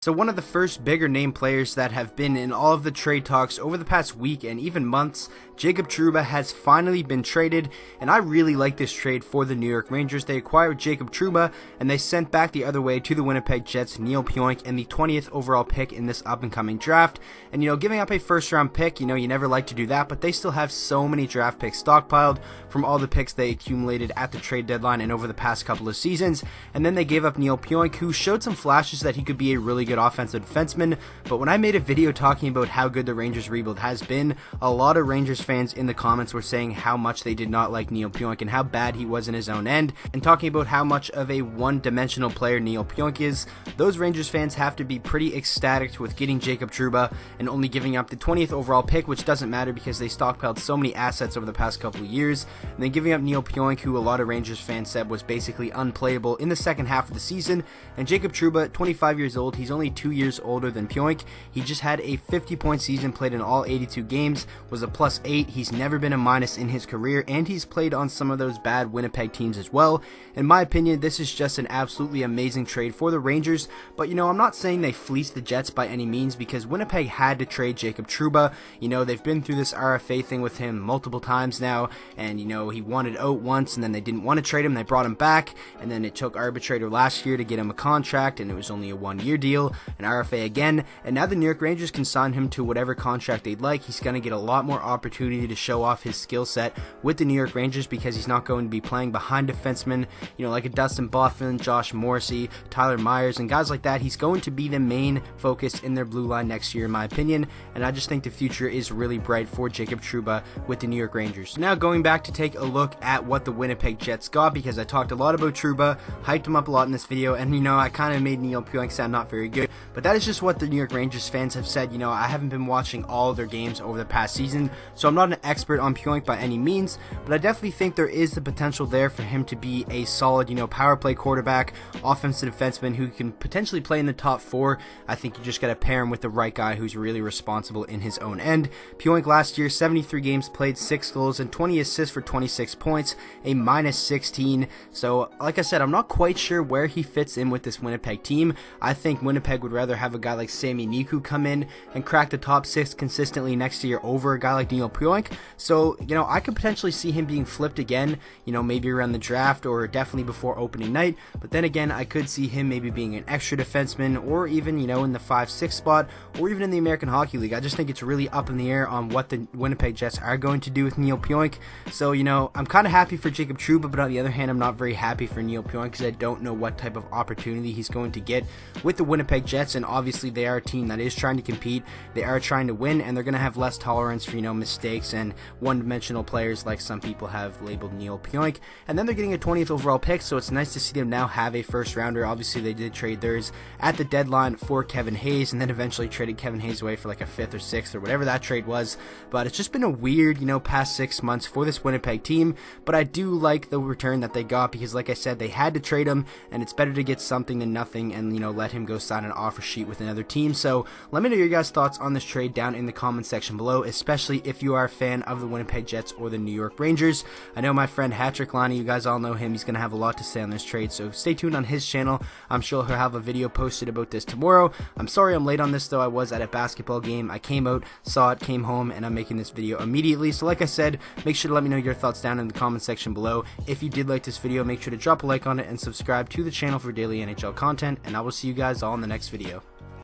So one of the first bigger name players that have been in all of the trade talks over the past week and even months, Jacob Trouba has finally been traded, and I really like this trade for the New York Rangers. They acquired Jacob Trouba, and they sent back the other way to the Winnipeg Jets Neil Pionk and the 20th overall pick in this up-and-coming draft. And, giving up a first-round pick, you never like to do that, but they still have so many draft picks stockpiled from all the picks they accumulated at the trade deadline and over the past couple of seasons. And then they gave up Neil Pionk, who showed some flashes that he could be a really good offensive defenseman, but when I made a video talking about how good the Rangers rebuild has been, a lot of Rangers fans in the comments were saying how much they did not like Neil Pionk and how bad he was in his own end, and talking about how much of a one-dimensional player Neil Pionk is. Those Rangers fans have to be pretty ecstatic with getting Jacob Trouba and only giving up the 20th overall pick, which doesn't matter because they stockpiled so many assets over the past couple of years, and then giving up Neil Pionk, who a lot of Rangers fans said was basically unplayable in the second half of the season. And Jacob Trouba, 25 years old, he's only 2 years older than Pionk. He just had a 50-point season, played in all 82 games, was a +8. He's never been a minus in his career, and he's played on some of those bad Winnipeg teams as well. In my opinion, this is just an absolutely amazing trade for the Rangers, but I'm not saying they fleeced the Jets by any means, because Winnipeg had to trade Jacob Trouba. They've been through this RFA thing with him multiple times now, and he wanted out once, and then they didn't want to trade him, they brought him back, and then it took arbitrator last year to get him a contract, and it was only a 1-year deal, and RFA again, and now the New York Rangers can sign him to whatever contract they'd like. He's going to get a lot more opportunity to show off his skill set with the New York Rangers, because he's not going to be playing behind defensemen, like a Dustin Byfuglien, Josh Morrissey, Tyler Myers, and guys like that. He's going to be the main focus in their blue line next year, in my opinion, and I just think the future is really bright for Jacob Trouba with the New York Rangers. Now going back to take a look at what the Winnipeg Jets got, because I talked a lot about Trouba, hyped him up a lot in this video, and I kind of made Neil Pionk sound not very good, but that is just what the New York Rangers fans have said. I haven't been watching all of their games over the past season, so I'm not an expert on Pionk by any means, but I definitely think there is the potential there for him to be a solid, power play quarterback, offensive defenseman who can potentially play in the top 4. I think you just got to pair him with the right guy who's really responsible in his own end. Pionk last year, 73 games played, 6 goals and 20 assists for 26 points, a -16. So like I said, I'm not quite sure where he fits in with this Winnipeg team. I think Winnipeg would rather have a guy like OhNyquist come in and crack the top 6 consistently next year over a guy like Neil Pionk. So, I could potentially see him being flipped again, maybe around the draft or definitely before opening night. But then again, I could see him maybe being an extra defenseman, or even, in the 5-6 spot, or even in the American Hockey League. I just think it's really up in the air on what the Winnipeg Jets are going to do with Neil Pionk. So, I'm kind of happy for Jacob Trouba, but on the other hand, I'm not very happy for Neil Pionk, because I don't know what type of opportunity he's going to get with the Winnipeg Jets. And obviously they are a team that is trying to compete, they are trying to win, and they're going to have less tolerance for mistakes and one-dimensional players like some people have labeled Neil Pionk. And then they're getting a 20th overall pick, so it's nice to see them now have a first rounder. Obviously they did trade theirs at the deadline for Kevin Hayes, and then eventually traded Kevin Hayes away for like a 5th or 6th or whatever that trade was. But it's just been a weird past 6 months for this Winnipeg team, but I do like the return that they got, because like I said, they had to trade him, and it's better to get something than nothing and let him go sign an offer sheet with another team. So let me know your guys' thoughts on this trade down in the comment section below, especially if you are a fan of the Winnipeg Jets or the New York Rangers. I know my friend Hatrick Lonnie, you guys all know him, he's going to have a lot to say on this trade, so stay tuned on his channel. I'm sure he'll have a video posted about this tomorrow. I'm sorry I'm late on this though, I was at a basketball game, I came out, saw it, came home, and I'm making this video immediately. So like I said, make sure to let me know your thoughts down in the comment section below. If you did like this video, make sure to drop a like on it and subscribe to the channel for daily NHL content, and I will see you guys all in the next video.